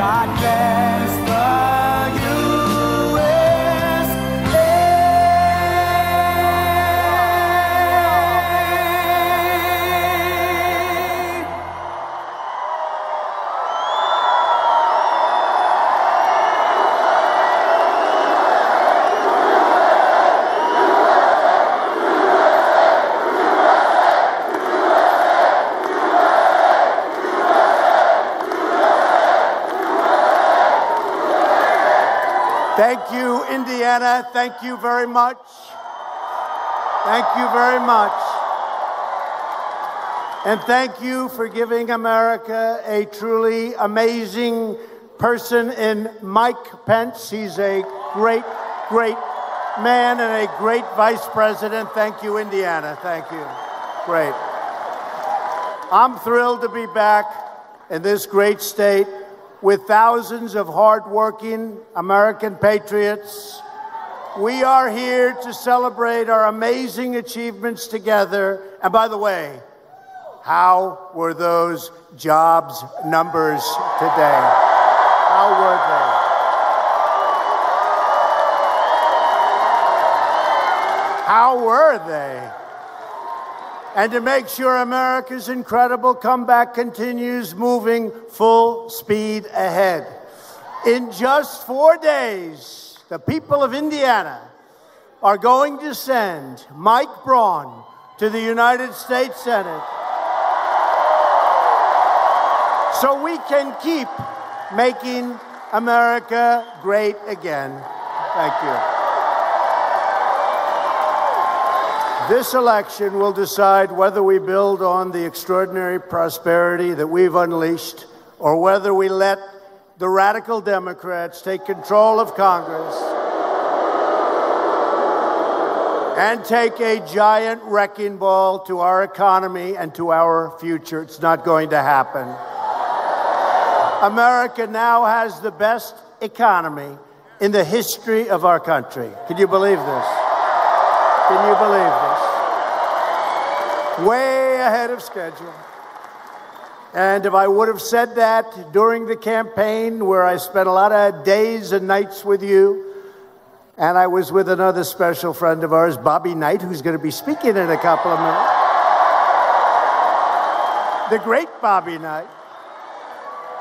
God bless the Thank you, Indiana. Thank you very much. Thank you very much. And thank you for giving America a truly amazing person in Mike Pence. He's a great, great man and a great vice president. Thank you, Indiana. Thank you. Great. I'm thrilled to be back in this great state with thousands of hardworking American patriots. We are here to celebrate our amazing achievements together. And by the way, how were those jobs numbers today? How were they? How were they? And to make sure America's incredible comeback continues moving full speed ahead. In just 4 days, the people of Indiana are going to send Mike Braun to the United States Senate so we can keep making America great again. Thank you. This election will decide whether we build on the extraordinary prosperity that we've unleashed or whether we let the radical Democrats take control of Congress and take a giant wrecking ball to our economy and to our future. It's not going to happen. America now has the best economy in the history of our country. Can you believe this? Can you believe this? Way ahead of schedule. And if I would have said that during the campaign, where I spent a lot of days and nights with you, and I was with another special friend of ours, Bobby Knight, who's going to be speaking in a couple of minutes. The great Bobby Knight.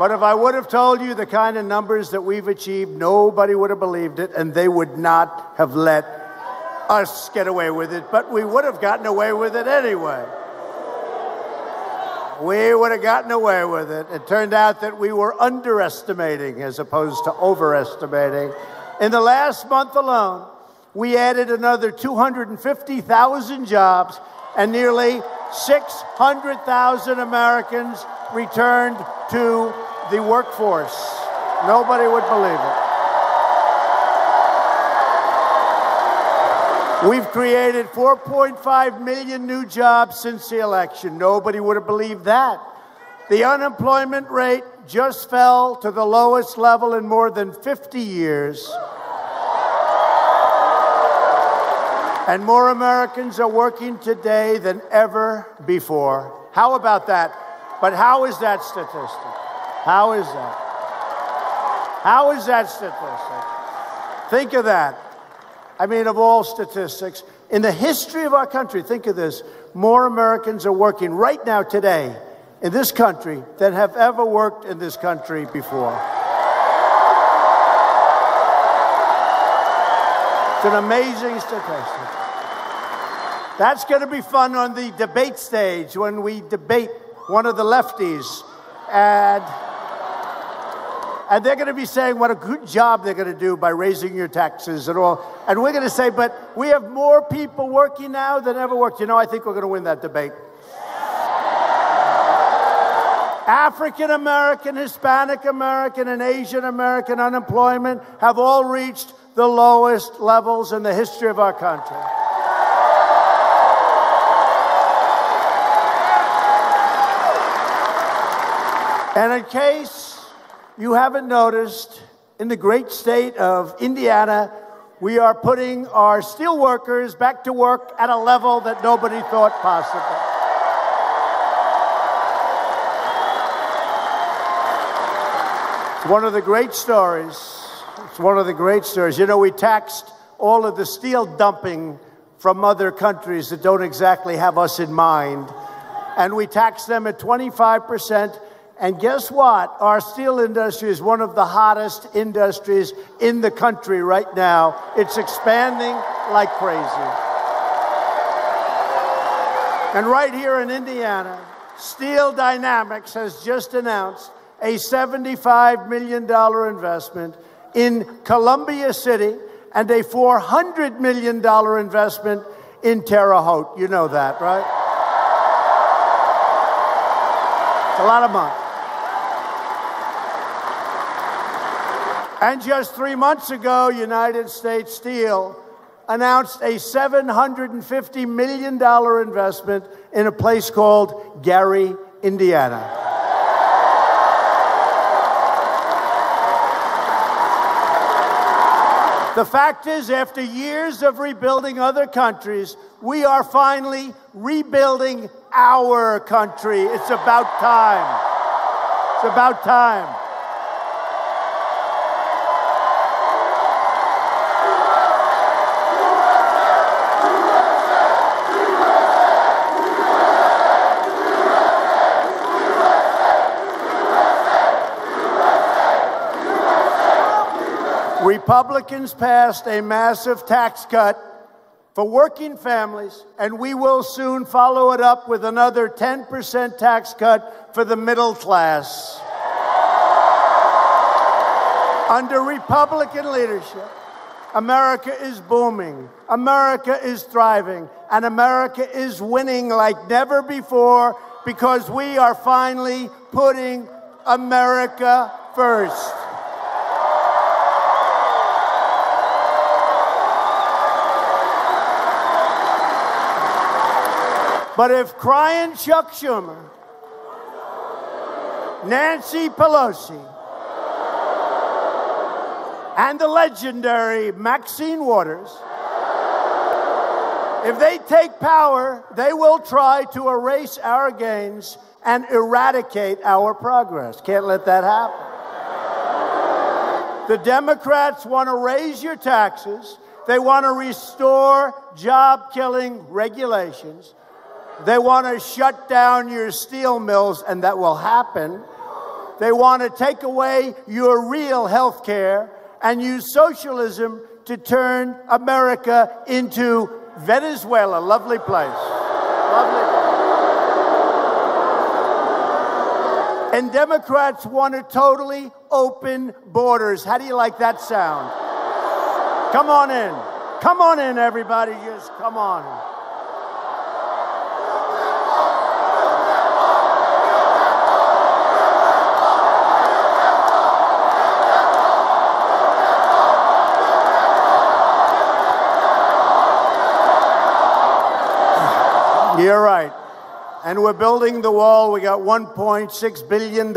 But if I would have told you the kind of numbers that we've achieved, nobody would have believed it, and they would not have let us get away with it, but we would have gotten away with it anyway. We would have gotten away with it. It turned out that we were underestimating as opposed to overestimating. In the last month alone, we added another 250,000 jobs, and nearly 600,000 Americans returned to the workforce. Nobody would believe it. We've created 4.5 million new jobs since the election. Nobody would have believed that. The unemployment rate just fell to the lowest level in more than 50 years. And more Americans are working today than ever before. How about that? But how is that statistic? How is that? How is that statistic? Think of that. I mean, of all statistics, in the history of our country, think of this, more Americans are working right now today in this country than have ever worked in this country before. It's an amazing statistic. That's going to be fun on the debate stage when we debate one of the lefties, and they're going to be saying what a good job they're going to do by raising your taxes and all. And we're going to say, but we have more people working now than ever worked. You know, I think we're going to win that debate. African American, Hispanic American, and Asian American unemployment have all reached the lowest levels in the history of our country. And in case you haven't noticed, in the great state of Indiana, we are putting our steel workers back to work at a level that nobody thought possible. It's one of the great stories. It's one of the great stories. You know, we taxed all of the steel dumping from other countries that don't exactly have us in mind. And we taxed them at 25%. And guess what? Our steel industry is one of the hottest industries in the country right now. It's expanding like crazy. And right here in Indiana, Steel Dynamics has just announced a $75 million investment in Columbia City and a $400 million investment in Terre Haute. You know that, right? It's a lot of money. And just 3 months ago, United States Steel announced a $750 million investment in a place called Gary, Indiana. The fact is, after years of rebuilding other countries, we are finally rebuilding our country. It's about time. It's about time. Republicans passed a massive tax cut for working families, and we will soon follow it up with another 10% tax cut for the middle class. Under Republican leadership, America is booming, America is thriving, and America is winning like never before because we are finally putting America first. But if crying Chuck Schumer, Nancy Pelosi, and the legendary Maxine Waters, if they take power, they will try to erase our gains and eradicate our progress. Can't let that happen. The Democrats want to raise your taxes. They want to restore job-killing regulations. They want to shut down your steel mills, and that will happen. They want to take away your real health care and use socialism to turn America into Venezuela. Lovely place. Lovely place. And Democrats want to totally open borders. How do you like that sound? Come on in. Come on in, everybody. Just come on in. You're right. And we're building the wall. We got $1.6 billion.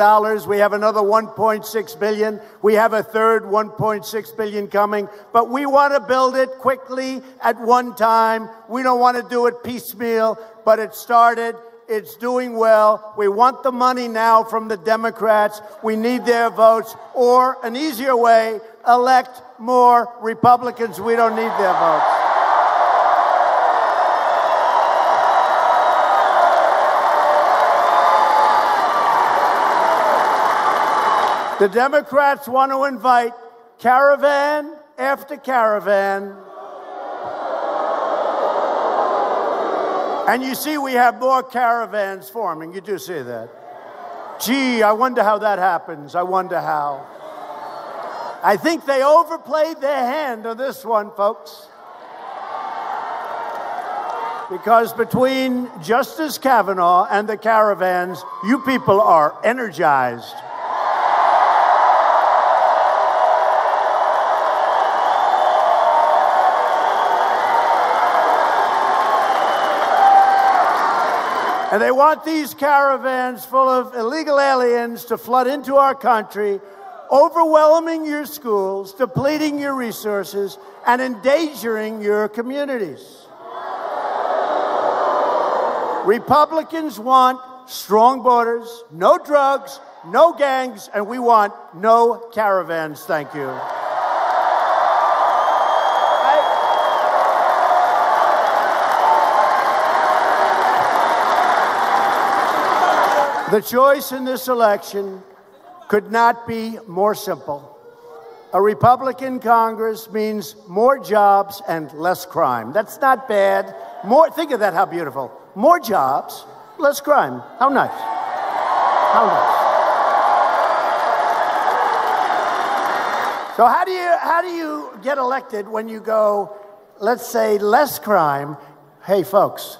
We have another $1.6 billion. We have a third $1.6 billion coming. But we want to build it quickly at one time. We don't want to do it piecemeal, but it started. It's doing well. We want the money now from the Democrats. We need their votes. Or an easier way, elect more Republicans. We don't need their votes. The Democrats want to invite caravan after caravan. And you see we have more caravans forming. You do see that. Gee, I wonder how that happens. I wonder how. I think they overplayed their hand on this one, folks. Because between Justice Kavanaugh and the caravans, you people are energized. And they want these caravans full of illegal aliens to flood into our country, overwhelming your schools, depleting your resources, and endangering your communities. Republicans want strong borders, no drugs, no gangs, and we want no caravans. Thank you. The choice in this election could not be more simple. A Republican Congress means more jobs and less crime. That's not bad. Think of that, how beautiful. More jobs, less crime. How nice. How nice. So how do you get elected when you go, let's say, less crime? Hey, folks,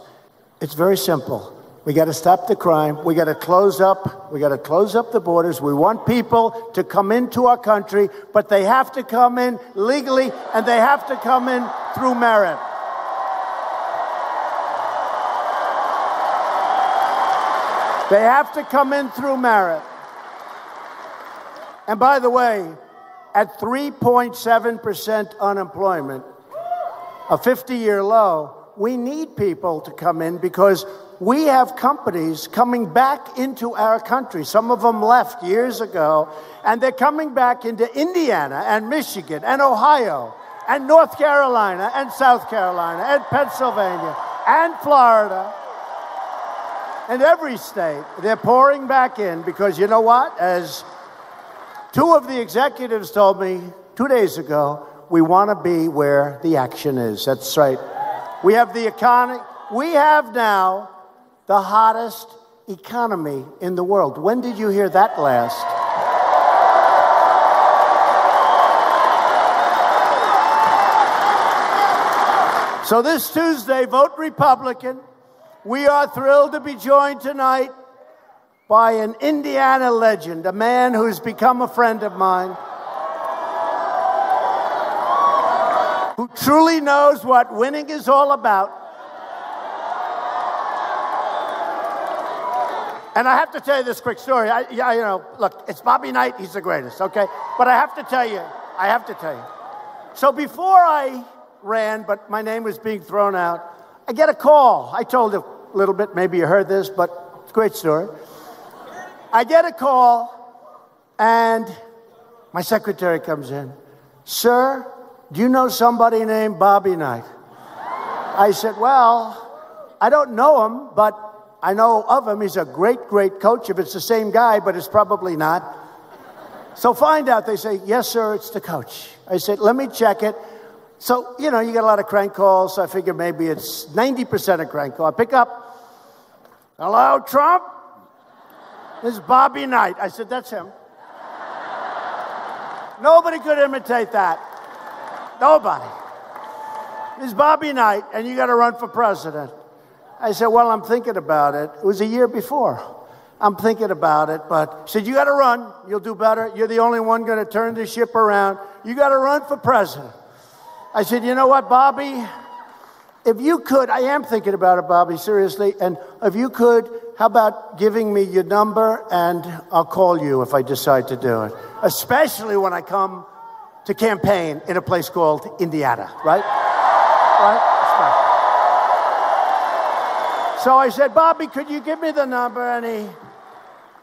it's very simple. We got to stop the crime. We got to close up the borders. We want people to come into our country, but they have to come in legally and they have to come in through merit. They have to come in through merit. And by the way, at 3.7% unemployment, a 50-year low, we need people to come in because we have companies coming back into our country. Some of them left years ago, and they're coming back into Indiana and Michigan and Ohio and North Carolina and South Carolina and Pennsylvania and Florida and every state. They're pouring back in because you know what? As two of the executives told me 2 days ago, we want to be where the action is. That's right. We have the economy. We have now the hottest economy in the world. When did you hear that last? So this Tuesday, vote Republican. We are thrilled to be joined tonight by an Indiana legend, a man who's become a friend of mine, who truly knows what winning is all about. And I have to tell you this quick story. Look, it's Bobby Knight. He's the greatest, okay? But I have to tell you. So before I ran, but my name was being thrown out, I get a call. I told a little bit, maybe you heard this, but it's a great story. I get a call, and my secretary comes in. Sir, do you know somebody named Bobby Knight? I said, well, I don't know him, but I know of him. He's a great, great coach. If it's the same guy, but it's probably not. So find out. They say, yes, sir, it's the coach. I said, let me check it. So, you get a lot of crank calls. So I figure maybe it's 90% a crank call. I pick up. Hello, Trump? This is Bobby Knight. I said, that's him. Nobody could imitate that. Nobody. This is Bobby Knight, and you got to run for president. I said, well, I'm thinking about it. It was a year before. I'm thinking about it, but he said, you got to run. You'll do better. You're the only one going to turn the ship around. You got to run for president. I said, you know what, Bobby? If you could, I am thinking about it, Bobby, seriously. And if you could, how about giving me your number and I'll call you if I decide to do it. Especially when I come to campaign in a place called Indiana, right? Right? So I said, Bobby, could you give me the number? And he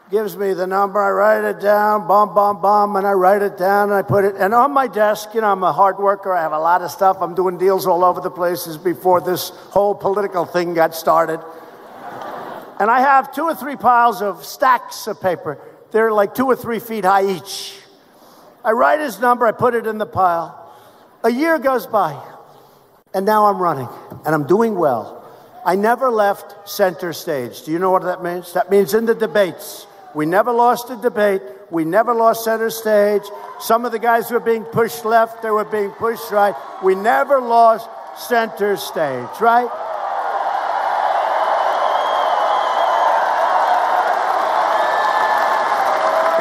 gives me the number. I write it down, and I write it down, and I put it. And on my desk, I'm a hard worker. I have a lot of stuff. I'm doing deals all over the places before this whole political thing got started. And I have 2 or 3 piles of stacks of paper. They're like 2 or 3 feet high each. I write his number. I put it in the pile. A year goes by, and now I'm running, and I'm doing well. I never left center stage. Do you know what that means? That means in the debates. We never lost a debate. We never lost center stage. Some of the guys were being pushed left. They were being pushed right. We never lost center stage, right?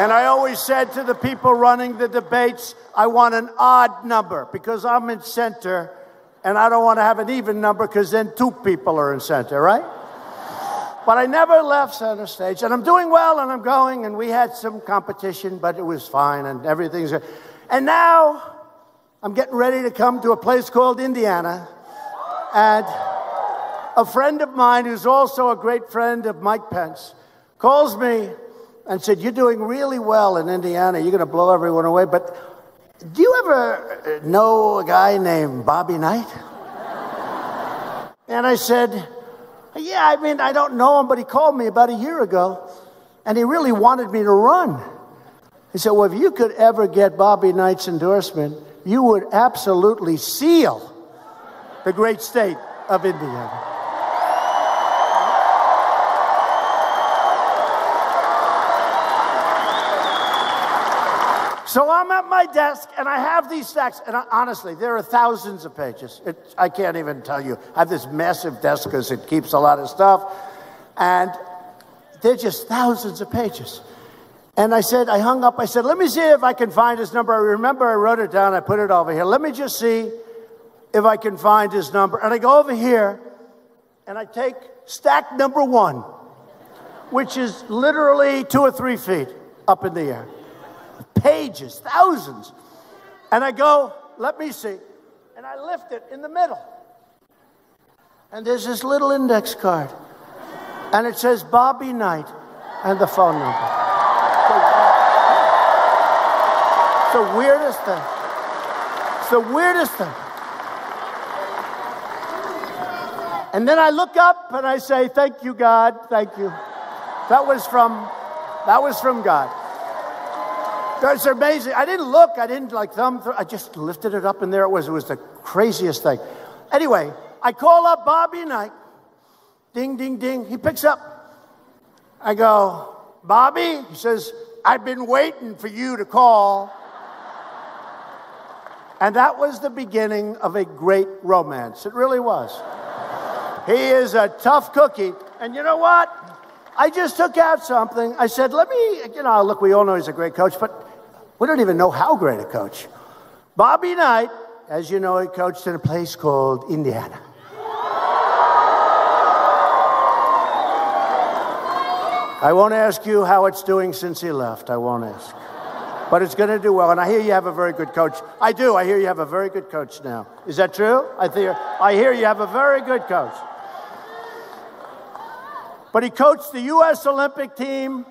And I always said to the people running the debates, I want an odd number because I'm in center. And I don't want to have an even number because then 2 people are in center, right? But I never left center stage. And I'm doing well, and I'm going, and we had some competition, but it was fine, and everything's good. And now I'm getting ready to come to a place called Indiana. And a friend of mine, who's also a great friend of Mike Pence, calls me and said, "You're doing really well in Indiana. You're going to blow everyone away. But do you ever know a guy named Bobby Knight?" And I said, "Yeah, I mean, I don't know him, but he called me about a year ago, and he really wanted me to run." He said, "Well, if you could ever get Bobby Knight's endorsement, you would absolutely seal the great state of Indiana." So I'm at my desk, and I have these stacks, and honestly, there are thousands of pages. I can't even tell you. I have this massive desk because it keeps a lot of stuff, and they're just thousands of pages. And I hung up, I said, "Let me see if I can find his number." I remember I wrote it down, I put it over here. "Let me just see if I can find his number." And I go over here, and I take stack number 1, which is literally 2 or 3 feet up in the air. Pages, thousands. And I go, "Let me see." And I lift it in the middle. And there's this little index card. And it says Bobby Knight and the phone number. It's the weirdest thing. It's the weirdest thing. And then I look up and I say, "Thank you, God. Thank you." That was from God. That's amazing. I didn't look. I didn't like thumb through. I just lifted it up, and there it was. It was the craziest thing. Anyway, I call up Bobby Knight. Ding, ding, ding. He picks up. I go, "Bobby?" He says, "I've been waiting for you to call." And that was the beginning of a great romance. It really was. He is a tough cookie. And you know what? I just took out something. I said, "Let me, look, we all know he's a great coach, but we don't even know how great a coach." Bobby Knight, as you know, he coached in a place called Indiana. I won't ask you how it's doing since he left. I won't ask. But it's going to do well. And I hear you have a very good coach. I do. I hear you have a very good coach now. Is that true? I hear you have a very good coach. But he coached the U.S. Olympic team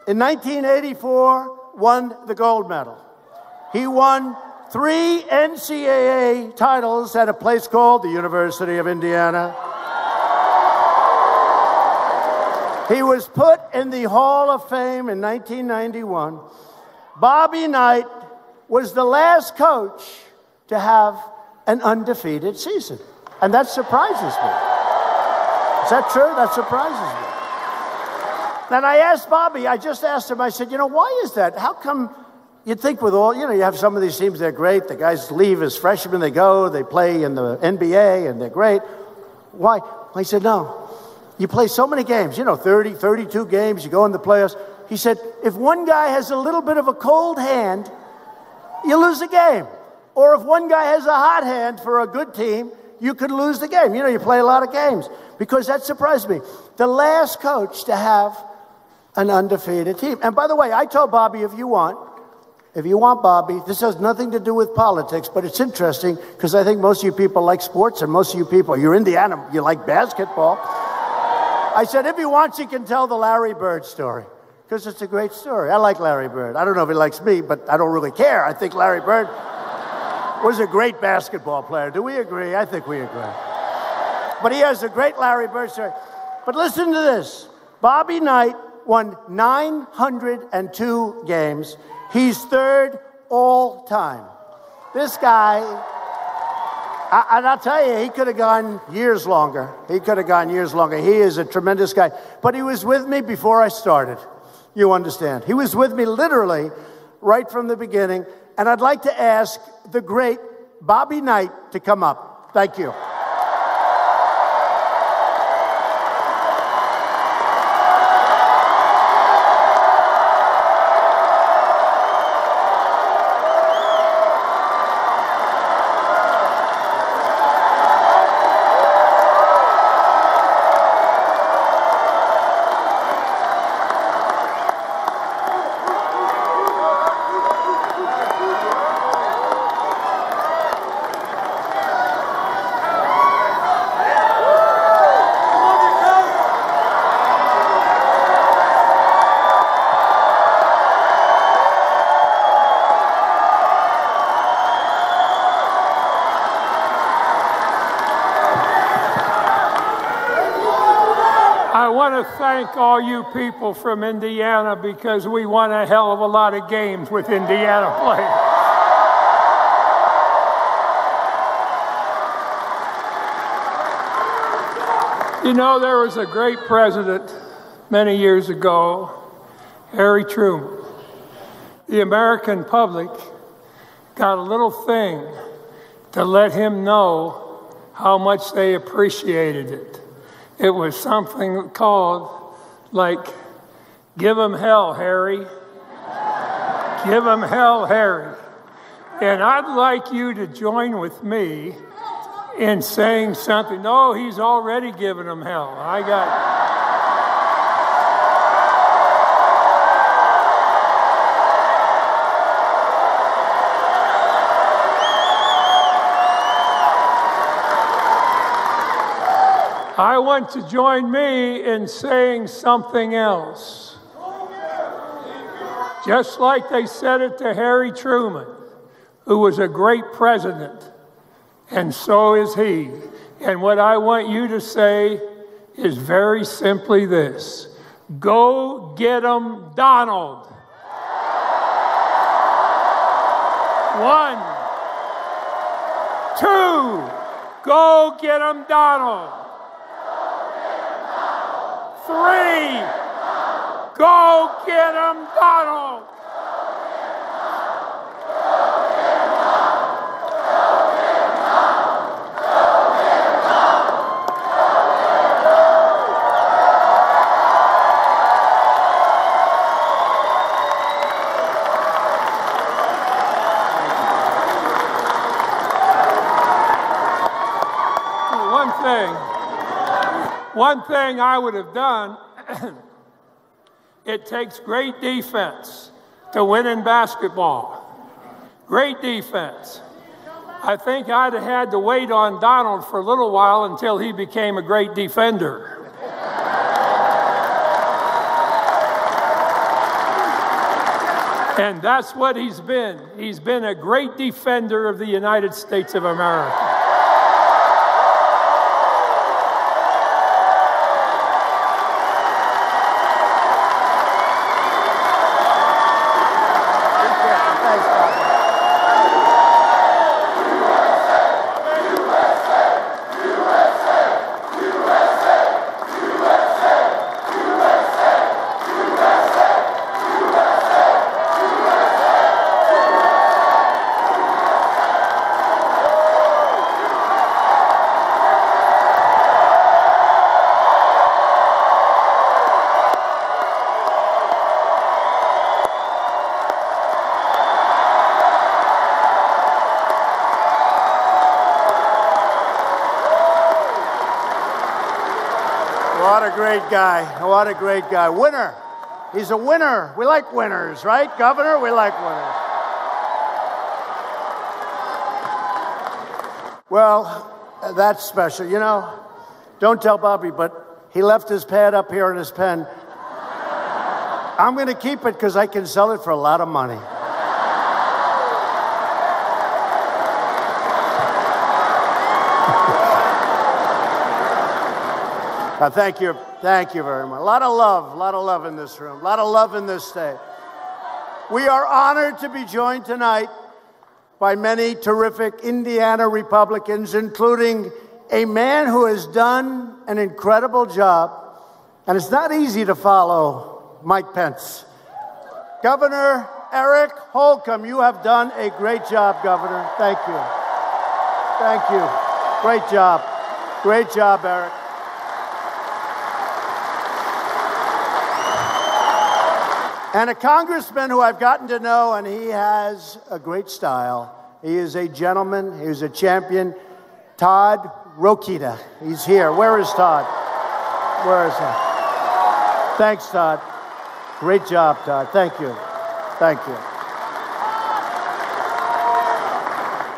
in 1984, won the gold medal. He won 3 NCAA titles at a place called the University of Indiana. He was put in the Hall of Fame in 1991. Bobby Knight was the last coach to have an undefeated season. And that surprises me. Is that true? That surprises me. Then I asked Bobby, I just asked him, I said, why is that? How come you'd think with all, you have some of these teams, they're great. The guys leave as freshmen, they go, they play in the NBA, and they're great. Why? I said, no. You play so many games, 30, 32 games, you go in the playoffs. He said, if one guy has a little bit of a cold hand, you lose the game. Or if one guy has a hot hand for a good team, you could lose the game. You play a lot of games. Because that surprised me. The last coach to have an undefeated team. And by the way, I told Bobby, if you want Bobby, this has nothing to do with politics, but it's interesting because I think most of you people like sports and most of you people, you're Indiana, you like basketball. I said, if he wants, he can tell the Larry Bird story because it's a great story. I like Larry Bird. I don't know if he likes me, but I don't really care. I think Larry Bird was a great basketball player. Do we agree? I think we agree. But he has a great Larry Bird story. But listen to this. Bobby Knight won 902 games. He's third all time. This guy, and I'll tell you, he could have gone years longer. He is a tremendous guy. But he was with me before I started. You understand. He was with me literally right from the beginning. And I'd like to ask the great Bobby Knight to come up. Thank you. I want to thank all you people from Indiana because we won a hell of a lot of games with Indiana players. You know, there was a great president many years ago, Harry Truman. The American public got a little thing to let him know how much they appreciated it. It was something called, like, give 'em hell, Harry. Give 'em hell, Harry. And I'd like you to join with me in saying something. No, he's already given them hell. I want to join me in saying something else. Just like they said it to Harry Truman, who was a great president, and so is he. And what I want you to say is very simply this: go get 'em, Donald. 1, 2, go get 'em, Donald. 3, go get 'em, Donald. One thing I would have done, it takes great defense to win in basketball. Great defense. I think I'd have had to wait on Donald for a little while until he became a great defender. And that's what he's been. He's been a great defender of the United States of America. What a great guy. What a great guy. Winner. He's a winner. We like winners, right, Governor? We like winners. Well, that's special. You know, don't tell Bobby, but he left his pad up here and his pen. I'm going to keep it because I can sell it for a lot of money. Thank you very much. A lot of love in this room, a lot of love in this state. We are honored to be joined tonight by many terrific Indiana Republicans, including a man who has done an incredible job, and it's not easy to follow Mike Pence. Governor Eric Holcomb, you have done a great job, Governor. Thank you. Thank you. Great job. Great job, Eric. And a congressman who I've gotten to know, and he has a great style. He is a gentleman. He is a champion. Todd Rokita. He's here. Where is Todd? Where is he? Thanks, Todd. Great job, Todd. Thank you. Thank you.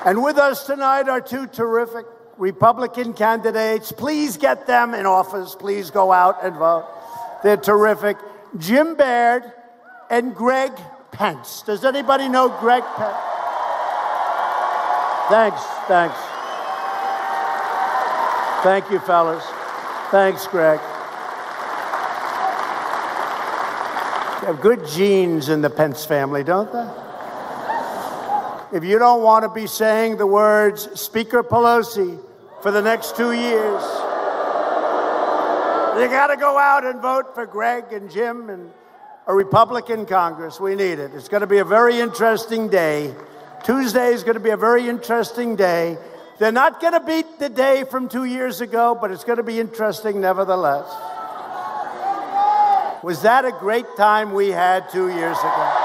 And with us tonight are two terrific Republican candidates. Please get them in office. Please go out and vote. They're terrific. Jim Baird and Greg Pence. Does anybody know Greg Pence? Thanks. Thank you, fellas. Thanks, Greg. have good genes in the Pence family, don't they? If you don't want to be saying the words Speaker Pelosi for the next 2 years, you got to go out and vote for Greg and Jim and a Republican Congress. We need it. It's going to be a very interesting day. Tuesday is going to be a very interesting day. They're not going to beat the day from 2 years ago, but it's going to be interesting nevertheless. Was that a great time we had 2 years ago?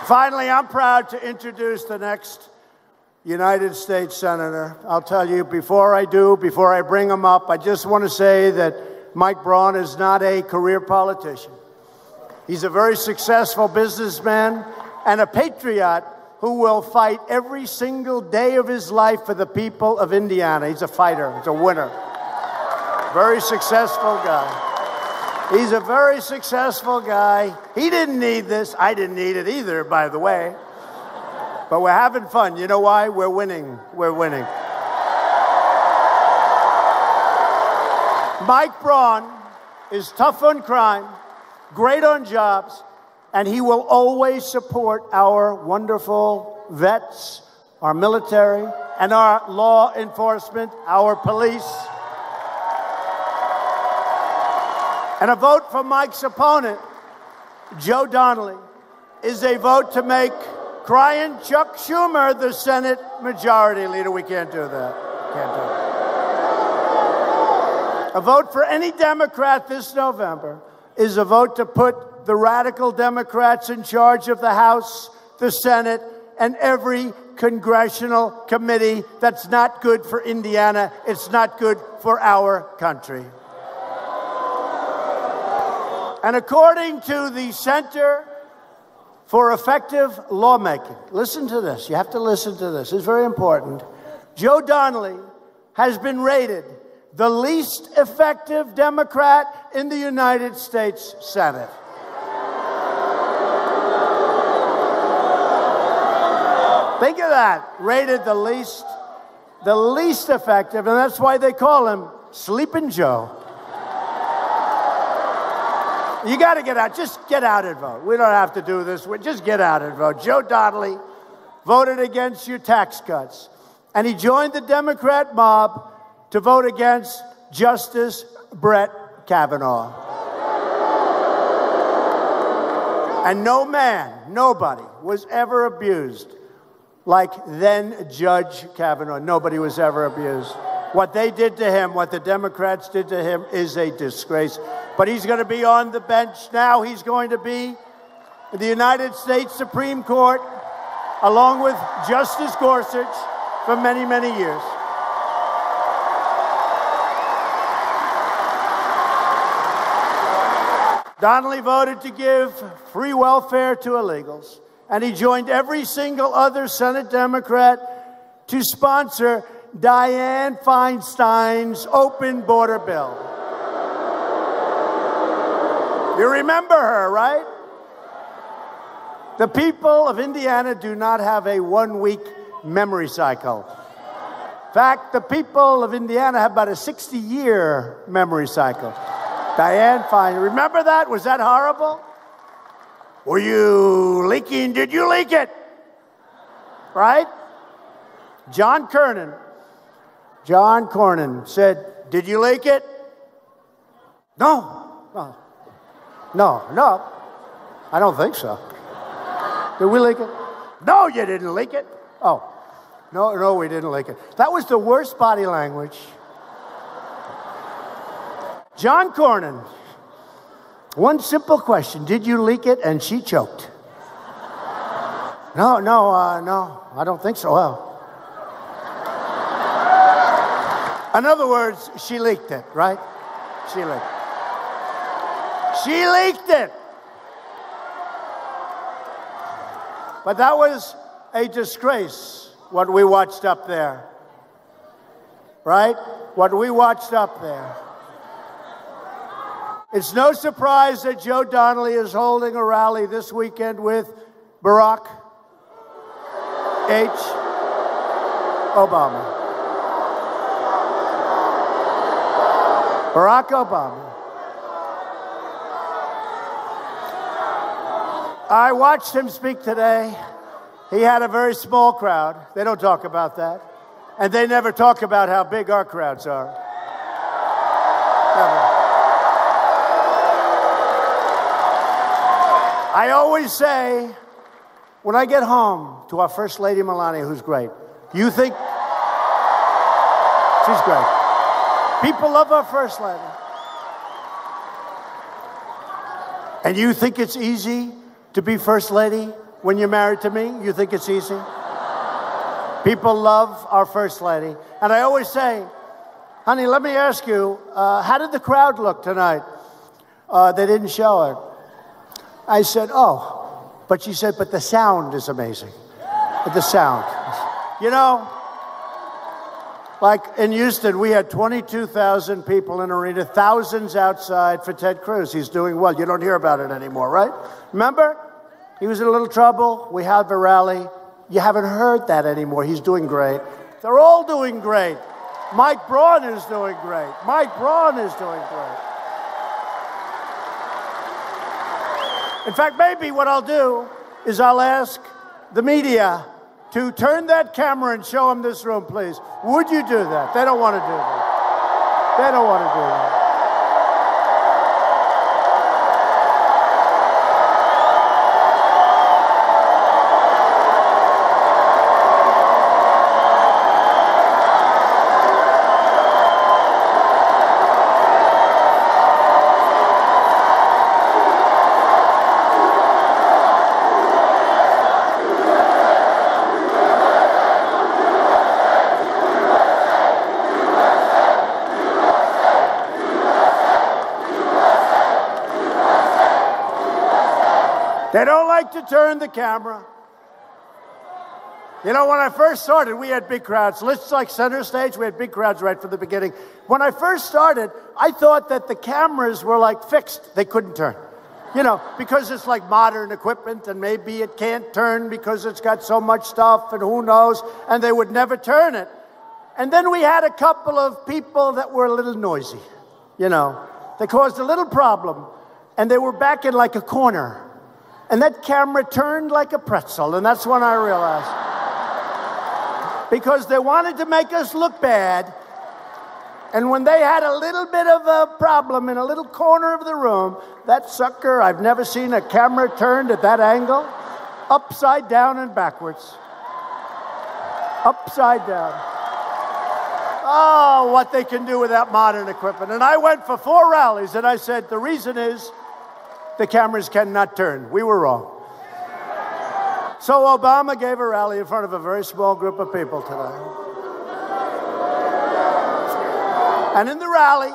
Finally, I'm proud to introduce the next United States Senator. I'll tell you, before I bring him up, I just want to say that Mike Braun is not a career politician. He's a very successful businessman and a patriot who will fight every single day of his life for the people of Indiana. He's a fighter. He's a winner. Very successful guy. He's a very successful guy. He didn't need this. I didn't need it either, by the way. But we're having fun. You know why? We're winning. We're winning. Mike Braun is tough on crime, great on jobs, and he will always support our wonderful vets, our military, and our law enforcement, our police. And a vote for Mike's opponent, Joe Donnelly, is a vote to make crying Chuck Schumer the Senate Majority Leader. We can't do that. Can't do it. A vote for any Democrat this November is a vote to put the radical Democrats in charge of the House, the Senate, and every congressional committee. That's not good for Indiana. It's not good for our country. And according to the Center for Effective Lawmaking, listen to this. You have to listen to this. It's very important. Joe Donnelly has been rated the least effective Democrat in the United States Senate. Think of that. Rated the least effective, and that's why they call him Sleeping Joe. You got to get out. Just get out and vote. We don't have to do this. Just get out and vote. Joe Donnelly voted against your tax cuts, and he joined the Democrat mob to vote against Justice Brett Kavanaugh. And no man, nobody was ever abused like then Judge Kavanaugh. Nobody was ever abused. What they did to him, what the Democrats did to him, is a disgrace. But he's going to be on the bench now. He's going to be in the United States Supreme Court, along with Justice Gorsuch, for many, many years. Donnelly voted to give free welfare to illegals, and he joined every single other Senate Democrat to sponsor Dianne Feinstein's open border bill. You remember her, right? The people of Indiana do not have a one-week memory cycle. In fact, the people of Indiana have about a 60-year memory cycle. Dianne Feinstein, remember that? Was that horrible? Were you leaking? Did you leak it? Right? John Cornyn said, did you leak it? No. No, I don't think so. Did we leak it? No, you didn't leak it. Oh, no, we didn't leak it. That was the worst body language. John Cornyn, one simple question, did you leak it? And she choked. No, I don't think so. Well, in other words, she leaked it, right? She leaked it. She leaked it. But that was a disgrace, what we watched up there. Right? What we watched up there. It's no surprise that Joe Donnelly is holding a rally this weekend with Barack H. Obama. Barack Obama. I watched him speak today. He had a very small crowd. They don't talk about that. And they never talk about how big our crowds are. Never. I always say, when I get home to our First Lady Melania, who's great, you think she's great. People love our First Lady. And you think it's easy to be First Lady when you're married to me? You think it's easy? People love our First Lady. And I always say, honey, let me ask you, how did the crowd look tonight? They didn't show it. I said, oh. But she said, but the sound is amazing. The sound. You know, like in Houston, we had 22,000 people in the arena, thousands outside for Ted Cruz. He's doing well. You don't hear about it anymore, right? Remember? He was in a little trouble. We had the rally. You haven't heard that anymore. He's doing great. They're all doing great. Mike Braun is doing great. Mike Braun is doing great. In fact, maybe what I'll do is I'll ask the media to turn that camera and show them this room, please. Would you do that? They don't want to do that. They don't want to do that. They don't like to turn the camera. You know, when I first started, we had big crowds. Let's like center stage, we had big crowds right from the beginning. When I first started, I thought that the cameras were like fixed. They couldn't turn. You know, because it's like modern equipment and maybe it can't turn because it's got so much stuff and who knows, and they would never turn it. And then we had a couple of people that were a little noisy, you know. They caused a little problem, and they were back in like a corner. And that camera turned like a pretzel, and that's when I realized. Because they wanted to make us look bad, and when they had a little bit of a problem in a little corner of the room, that sucker, I've never seen a camera turned at that angle, upside down and backwards. Upside down. Oh, what they can do with that modern equipment. And I went for 4 rallies, and I said, the reason is, the cameras cannot turn. We were wrong. So Obama gave a rally in front of a very small group of people today. And in the rally,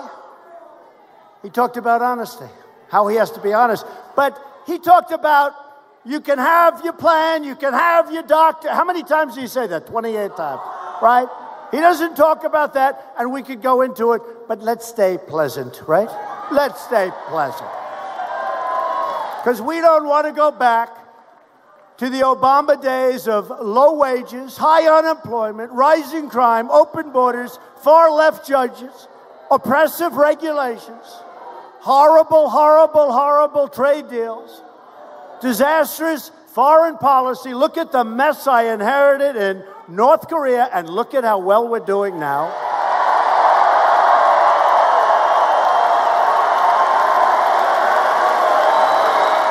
he talked about honesty, how he has to be honest. But he talked about you can have your plan, you can have your doctor. How many times did he say that? 28 times, right? He doesn't talk about that, and we could go into it, but let's stay pleasant, right? Let's stay pleasant. Because we don't want to go back to the Obama days of low wages, high unemployment, rising crime, open borders, far-left judges, oppressive regulations, horrible, horrible, horrible trade deals, disastrous foreign policy. Look at the mess I inherited in North Korea, and look at how well we're doing now.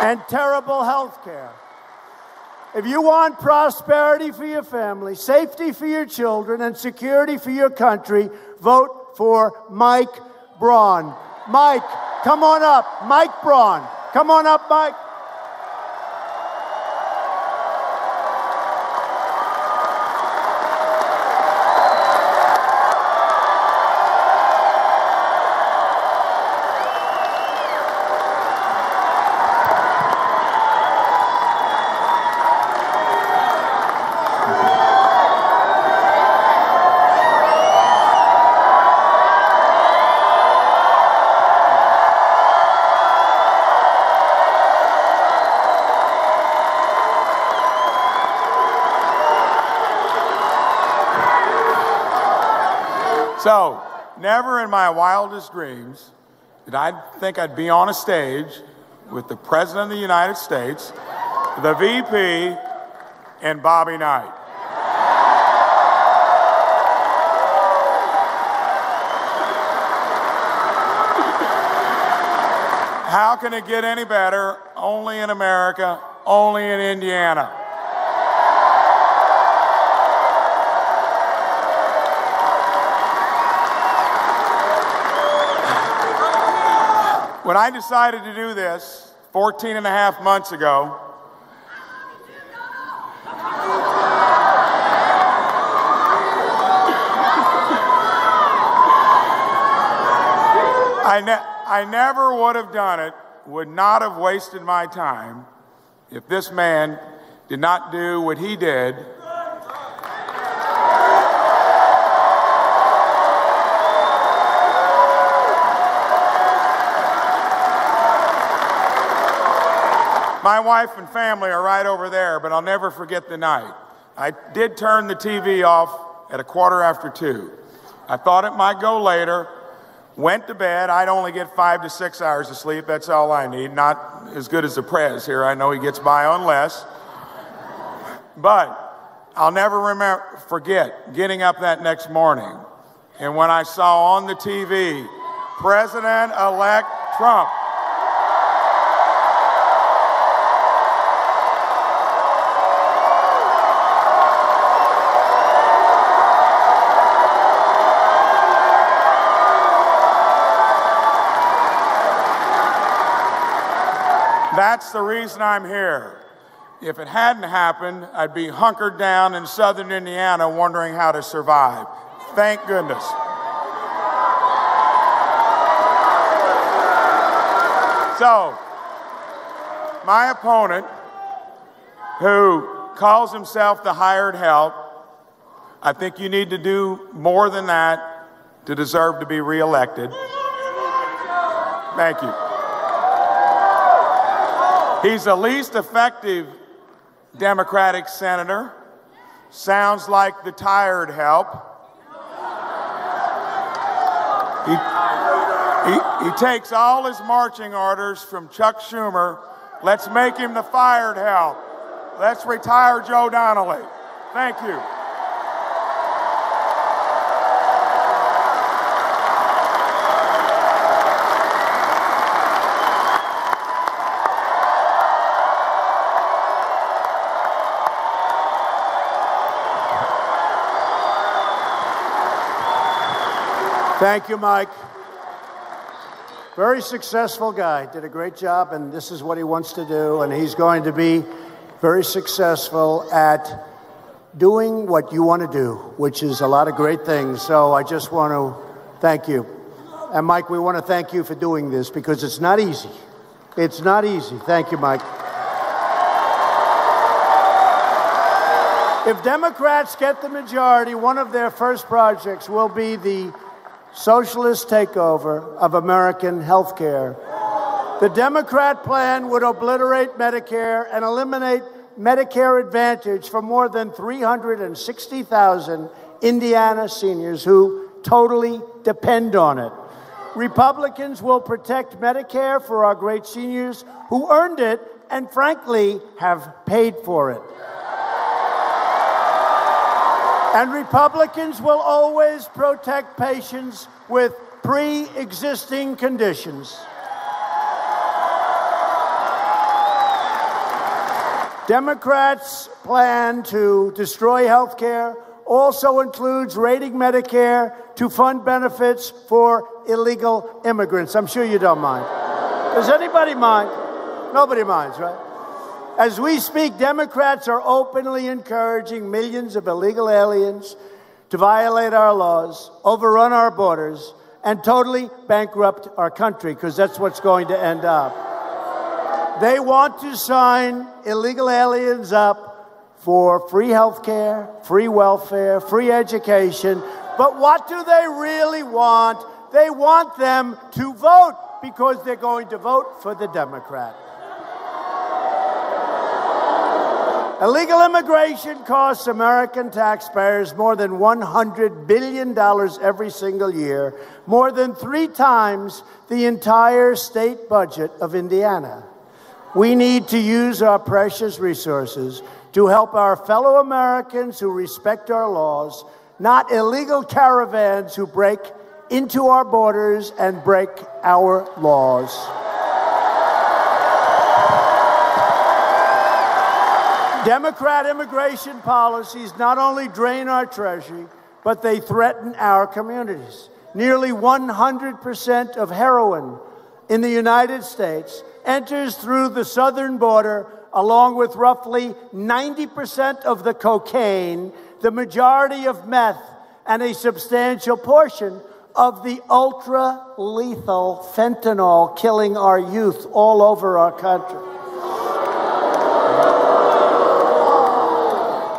And terrible health care. If you want prosperity for your family, safety for your children, and security for your country, vote for Mike Braun. Mike, come on up. Mike Braun. Come on up, Mike. So, never in my wildest dreams did I think I'd be on a stage with the President of the United States, the VP, and Bobby Knight. How can it get any better? Only in America, only in Indiana. When I decided to do this 14 and a half months ago, I never would have done it, would not have wasted my time if this man did not do what he did. My wife and family are right over there, but I'll never forget the night. I did turn the TV off at 2:15. I thought it might go later. Went to bed. I'd only get 5 to 6 hours of sleep. That's all I need. Not as good as the Prez here. I know he gets by on less. But I'll never forget getting up that next morning. And when I saw on the TV, President-elect Trump. That's the reason I'm here. If it hadn't happened, I'd be hunkered down in southern Indiana wondering how to survive. Thank goodness. So, my opponent, who calls himself the hired help, I think you need to do more than that to deserve to be reelected. Thank you. He's the least effective Democratic senator. Sounds like the tired help. He takes all his marching orders from Chuck Schumer. Let's make him the fired help. Let's retire Joe Donnelly. Thank you. Thank you, Mike. Very successful guy. Did a great job, and this is what he wants to do, and he's going to be very successful at doing what you want to do, which is a lot of great things. So I just want to thank you. And Mike, we want to thank you for doing this because it's not easy. It's not easy. Thank you, Mike. If Democrats get the majority, one of their first projects will be the socialist takeover of American health care. The Democrat plan would obliterate Medicare and eliminate Medicare Advantage for more than 360,000 Indiana seniors who totally depend on it. Republicans will protect Medicare for our great seniors who earned it and, frankly, have paid for it. And Republicans will always protect patients with pre-existing conditions. Democrats' plan to destroy health care also includes raiding Medicare to fund benefits for illegal immigrants. I'm sure you don't mind. Does anybody mind? Nobody minds, right? As we speak, Democrats are openly encouraging millions of illegal aliens to violate our laws, overrun our borders, and totally bankrupt our country, because that's what's going to end up. They want to sign illegal aliens up for free health care, free welfare, free education. But what do they really want? They want them to vote because they're going to vote for the Democrat. Illegal immigration costs American taxpayers more than $100 billion every single year, more than 3 times the entire state budget of Indiana. We need to use our precious resources to help our fellow Americans who respect our laws, not illegal caravans who break into our borders and break our laws. Democrat immigration policies not only drain our treasury, but they threaten our communities. Nearly 100% of heroin in the United States enters through the southern border, along with roughly 90% of the cocaine, the majority of meth, and a substantial portion of the ultra-lethal fentanyl killing our youth all over our country.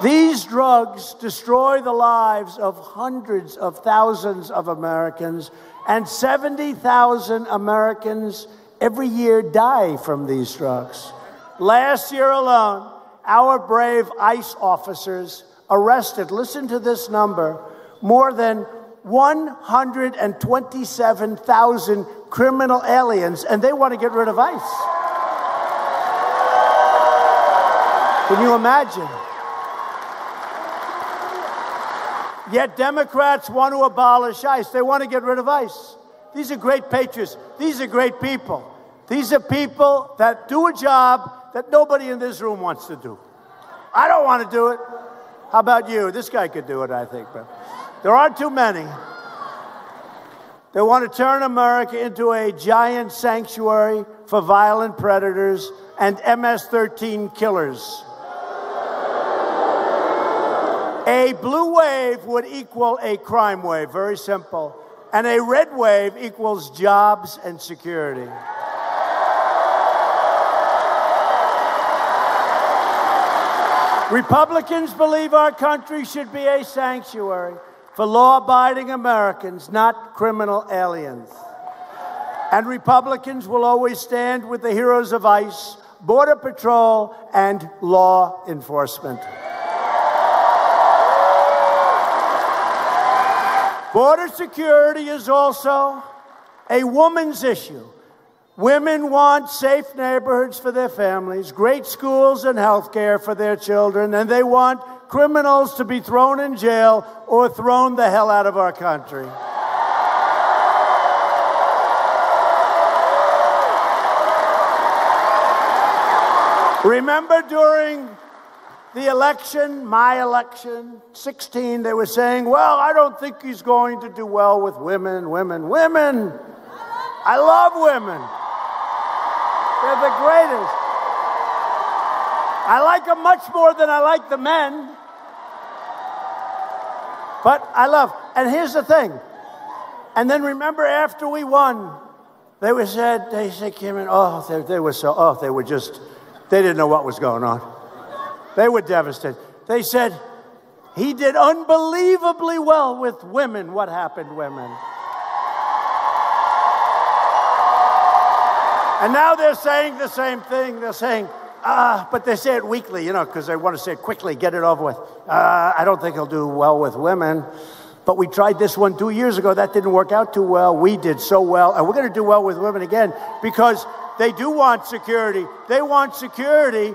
These drugs destroy the lives of hundreds of thousands of Americans, and 70,000 Americans every year die from these drugs. Last year alone, our brave ICE officers arrested, listen to this number, more than 127,000 criminal aliens, and they want to get rid of ICE. Can you imagine? Yet Democrats want to abolish ICE. They want to get rid of ICE. These are great patriots. These are great people. These are people that do a job that nobody in this room wants to do. I don't want to do it. How about you? This guy could do it, I think, but there aren't too many. They want to turn America into a giant sanctuary for violent predators and MS-13 killers. A blue wave would equal a crime wave, very simple. And a red wave equals jobs and security. Republicans believe our country should be a sanctuary for law-abiding Americans, not criminal aliens. And Republicans will always stand with the heroes of ICE, Border Patrol, and law enforcement. Border security is also a woman's issue. Women want safe neighborhoods for their families, great schools and health care for their children, and they want criminals to be thrown in jail or thrown the hell out of our country. Remember during the election, my election, 16, they were saying, well, I don't think he's going to do well with women. I love women. They're the greatest. I like them much more than I like the men. But I love, and here's the thing. And then remember after we won, they said, came in, they didn't know what was going on. They were devastated. They said, he did unbelievably well with women. What happened, women? And now they're saying the same thing. They're saying, but they say it weakly, because they want to say it quickly, get it over with. I don't think he'll do well with women. But we tried this one 2 years ago. That didn't work out too well. We did so well. And we're going to do well with women again because they do want security. They want security.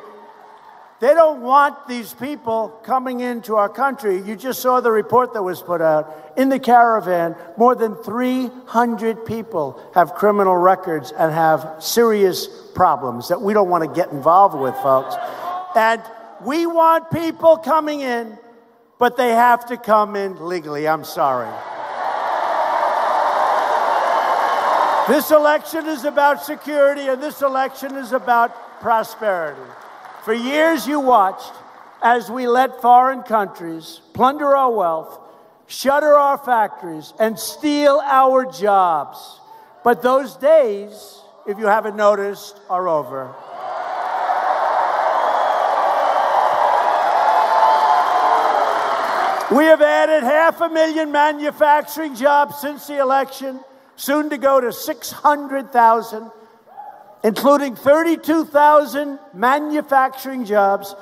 They don't want these people coming into our country. You just saw the report that was put out. In the caravan, more than 300 people have criminal records and have serious problems that we don't want to get involved with, folks. And we want people coming in, but they have to come in legally. I'm sorry. This election is about security, and this election is about prosperity. For years, you watched as we let foreign countries plunder our wealth, shutter our factories, and steal our jobs. But those days, if you haven't noticed, are over. We have added 500,000 manufacturing jobs since the election, soon to go to 600,000. Including 32,000 manufacturing jobs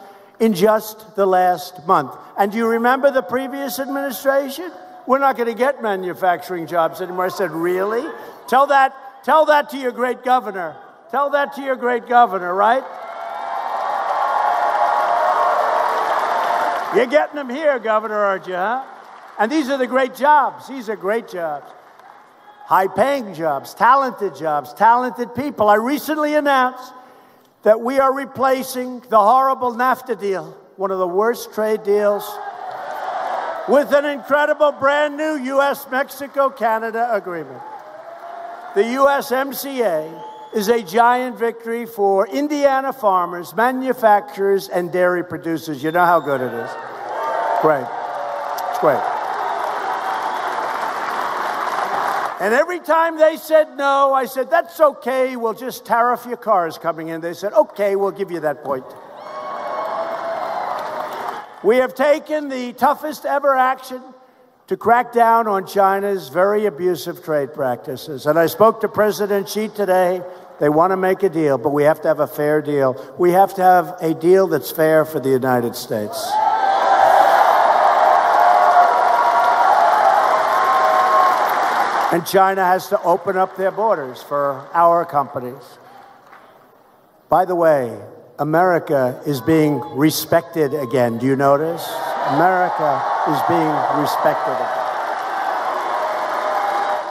in just the last month. And do you remember the previous administration? We're not going to get manufacturing jobs anymore. I said, really? Tell that to your great governor. Tell that to your great governor, right? You're getting them here, Governor, aren't you, huh? And these are the great jobs. These are great jobs. High-paying jobs, talented people. I recently announced that we are replacing the horrible NAFTA deal, one of the worst trade deals, with an incredible brand new U.S.-Mexico-Canada agreement. The USMCA is a giant victory for Indiana farmers, manufacturers, and dairy producers. You know how good it is. Great. It's great. And every time they said no, I said, that's okay, we'll just tariff your cars coming in. They said, okay, we'll give you that point. We have taken the toughest ever action to crack down on China's very abusive trade practices. And I spoke to President Xi today. They want to make a deal, but we have to have a fair deal. We have to have a deal that's fair for the United States. And China has to open up their borders for our companies. By the way, America is being respected again. Do you notice? America is being respected again.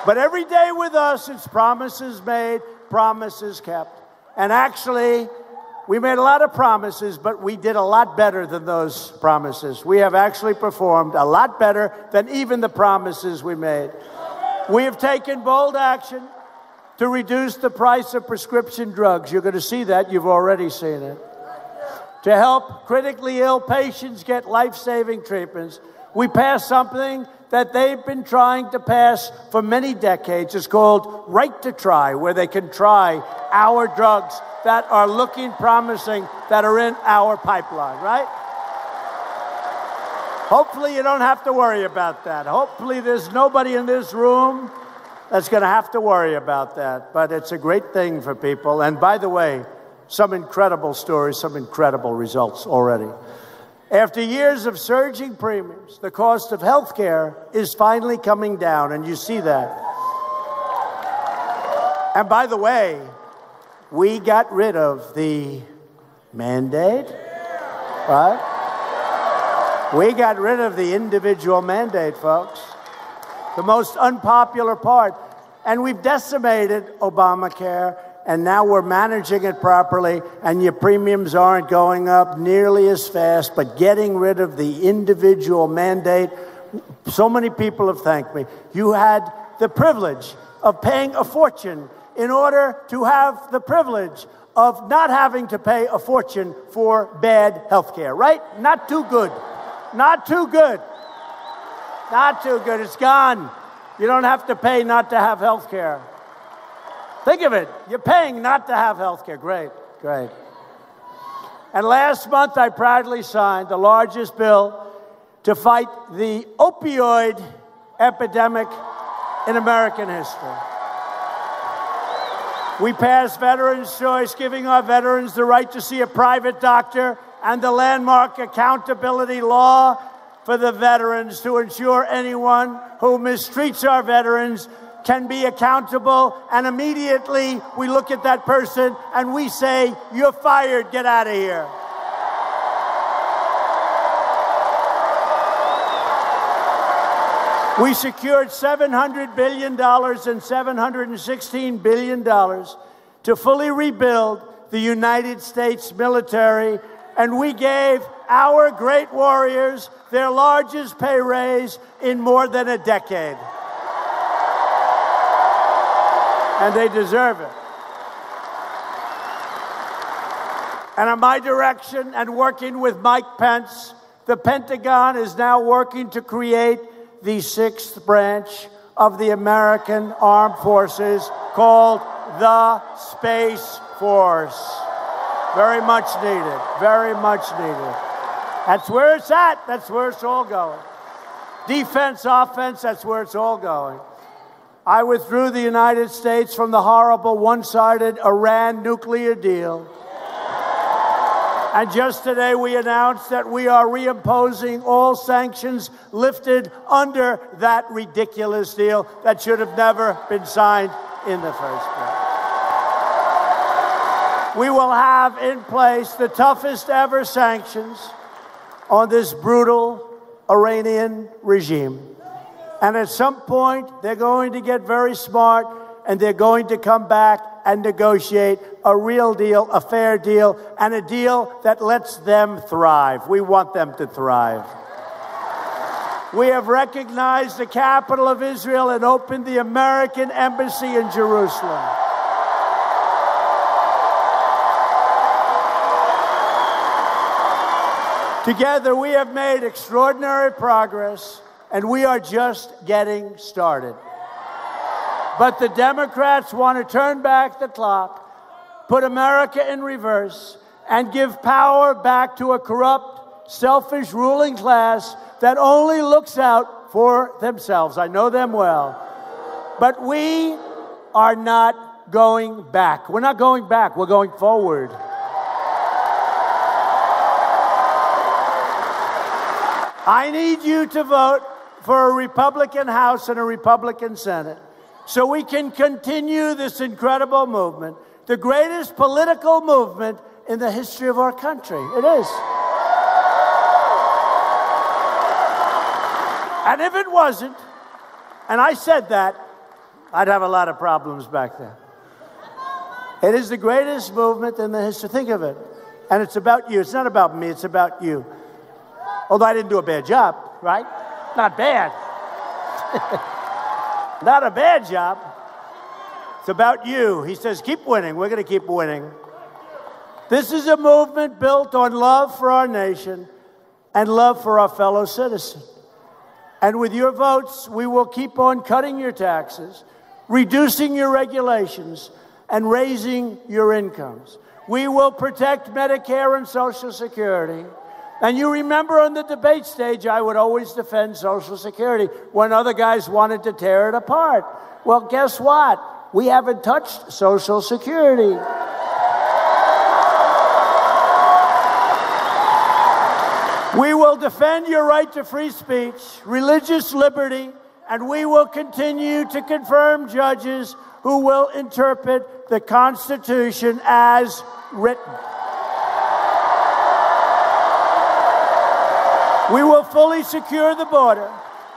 But every day with us, it's promises made, promises kept. And actually, we made a lot of promises, but we did a lot better than those promises. We have actually performed a lot better than even the promises we made. We have taken bold action to reduce the price of prescription drugs. You're going to see that. You've already seen it. To help critically ill patients get life-saving treatments, we passed something that they've been trying to pass for many decades. It's called Right to Try, where they can try our drugs that are looking promising, that are in our pipeline, right? Hopefully you don't have to worry about that. Hopefully there's nobody in this room that's going to have to worry about that. But it's a great thing for people. And by the way, some incredible stories, some incredible results already. After years of surging premiums, the cost of health care is finally coming down, and you see that. And by the way, we got rid of the mandate, right? We got rid of the individual mandate, folks. The most unpopular part. And we've decimated Obamacare, and now we're managing it properly, and your premiums aren't going up nearly as fast, but getting rid of the individual mandate, so many people have thanked me. You had the privilege of paying a fortune in order to have the privilege of not having to pay a fortune for bad health care, right? Not too good. Not too good. Not too good. It's gone. You don't have to pay not to have health care. Think of it. You're paying not to have health care. Great, great. And last month, I proudly signed the largest bill to fight the opioid epidemic in American history. We passed Veterans' Choice, giving our veterans the right to see a private doctor, and the landmark accountability law for the veterans to ensure anyone who mistreats our veterans can be accountable. And immediately we look at that person and we say, you're fired, get out of here. We secured $700 billion and $716 billion to fully rebuild the United States military. And we gave our great warriors their largest pay raise in more than a decade. And they deserve it. And on my direction, and working with Mike Pence, the Pentagon is now working to create the 6th branch of the American Armed Forces, called the Space Force. Very much needed, very much needed. That's where it's at. That's where it's all going. Defense, offense, that's where it's all going. I withdrew the United States from the horrible one-sided Iran nuclear deal. And just today we announced that we are reimposing all sanctions lifted under that ridiculous deal that should have never been signed in the first place. We will have in place the toughest ever sanctions on this brutal Iranian regime. And at some point, they're going to get very smart, and they're going to come back and negotiate a real deal, a fair deal, and a deal that lets them thrive. We want them to thrive. We have recognized the capital of Israel and opened the American embassy in Jerusalem. Together, we have made extraordinary progress, and we are just getting started. But the Democrats want to turn back the clock, put America in reverse, and give power back to a corrupt, selfish ruling class that only looks out for themselves. I know them well. But we are not going back. We're not going back. We're going forward. I need you to vote for a Republican House and a Republican Senate so we can continue this incredible movement, the greatest political movement in the history of our country. It is. And if it wasn't, and I said that, I'd have a lot of problems back then. It is the greatest movement in the history. Think of it. And it's about you. It's not about me. It's about you. Although I didn't do a bad job, right? Not bad. Not a bad job. It's about you. He says, keep winning. We're going to keep winning. This is a movement built on love for our nation and love for our fellow citizens. And with your votes, we will keep on cutting your taxes, reducing your regulations, and raising your incomes. We will protect Medicare and Social Security. And you remember on the debate stage, I would always defend Social Security when other guys wanted to tear it apart. Well, guess what? We haven't touched Social Security. We will defend your right to free speech, religious liberty, and we will continue to confirm judges who will interpret the Constitution as written. We will fully secure the border.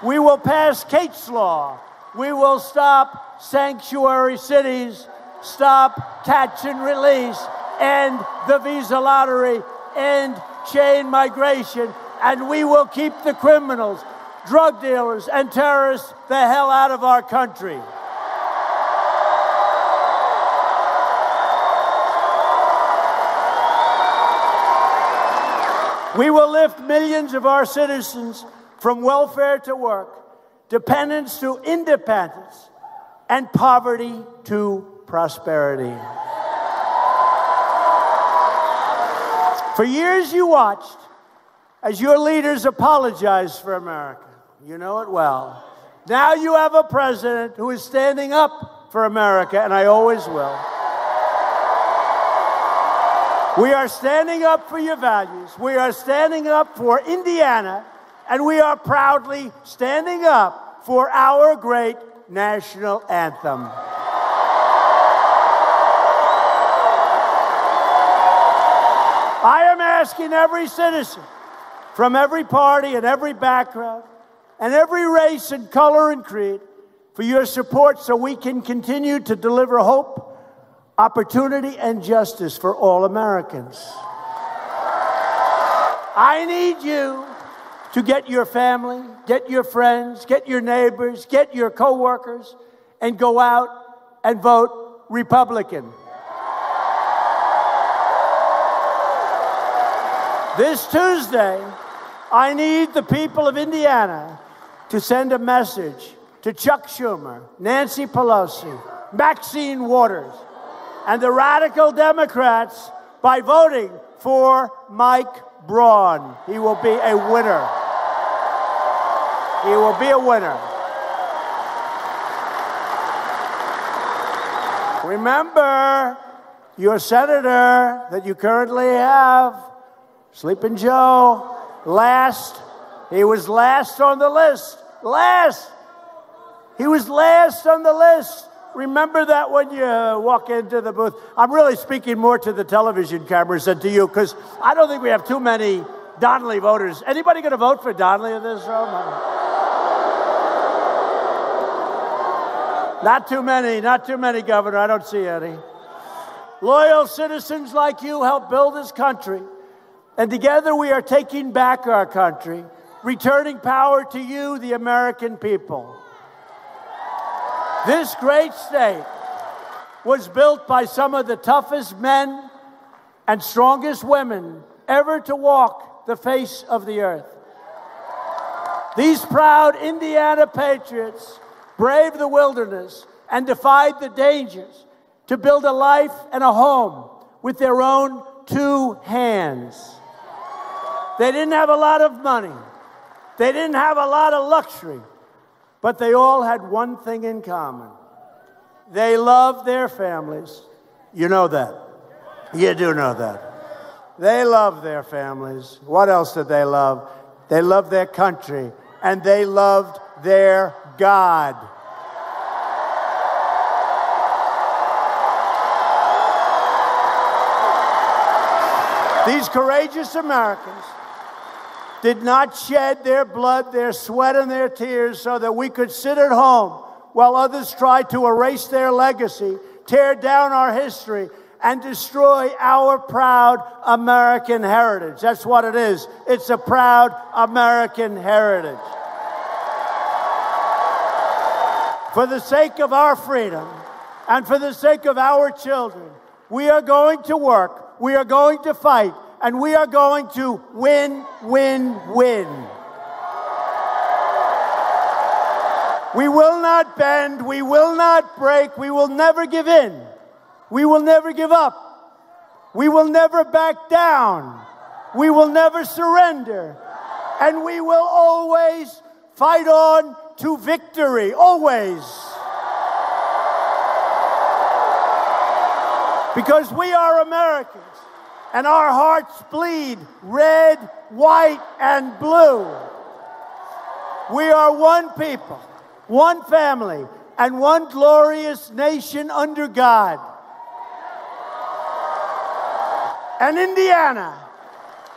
We will pass Kate's Law. We will stop sanctuary cities, stop catch and release, end the visa lottery, end chain migration, and we will keep the criminals, drug dealers, and terrorists the hell out of our country. We will lift millions of our citizens from welfare to work, dependence to independence, and poverty to prosperity. For years you watched as your leaders apologized for America. You know it well. Now you have a president who is standing up for America, and I always will. We are standing up for your values. We are standing up for Indiana, and we are proudly standing up for our great national anthem. I am asking every citizen from every party and every background and every race and color and creed for your support so we can continue to deliver hope, opportunity, and justice for all Americans. I need you to get your family, get your friends, get your neighbors, get your coworkers, and go out and vote Republican. This Tuesday, I need the people of Indiana to send a message to Chuck Schumer, Nancy Pelosi, Maxine Waters, and the radical Democrats by voting for Mike Braun. He will be a winner. He will be a winner. Remember, your senator that you currently have Sleeping Joe, last. He was last on the list. Last. He was last on the list. Remember that when you walk into the booth. I'm really speaking more to the television cameras than to you, because I don't think we have too many Donnelly voters. Anybody going to vote for Donnelly in this room? Not too many, Governor. I don't see any. Loyal citizens like you helped build this country, and together we are taking back our country, returning power to you, the American people. This great state was built by some of the toughest men and strongest women ever to walk the face of the earth. These proud Indiana patriots braved the wilderness and defied the dangers to build a life and a home with their own two hands. They didn't have a lot of money. They didn't have a lot of luxury. But they all had one thing in common. They loved their families. You know that. You do know that. They loved their families. What else did they love? They loved their country, and they loved their God. These courageous Americans did not shed their blood, their sweat, and their tears so that we could sit at home while others tried to erase their legacy, tear down our history, and destroy our proud American heritage. That's what it is. It's a proud American heritage. For the sake of our freedom and for the sake of our children, we are going to work, we are going to fight, and we are going to win, win, win. We will not bend, we will not break, we will never give in. We will never give up. We will never back down. We will never surrender. And we will always fight on to victory, always. Because we are Americans. And our hearts bleed red, white, and blue. We are one people, one family, and one glorious nation under God. And Indiana,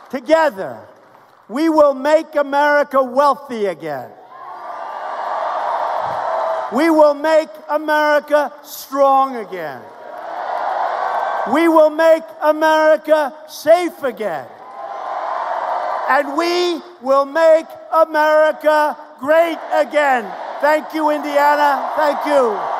together, we will make America wealthy again. We will make America strong again. We will make America safe again. And we will make America great again. Thank you, Indiana. Thank you.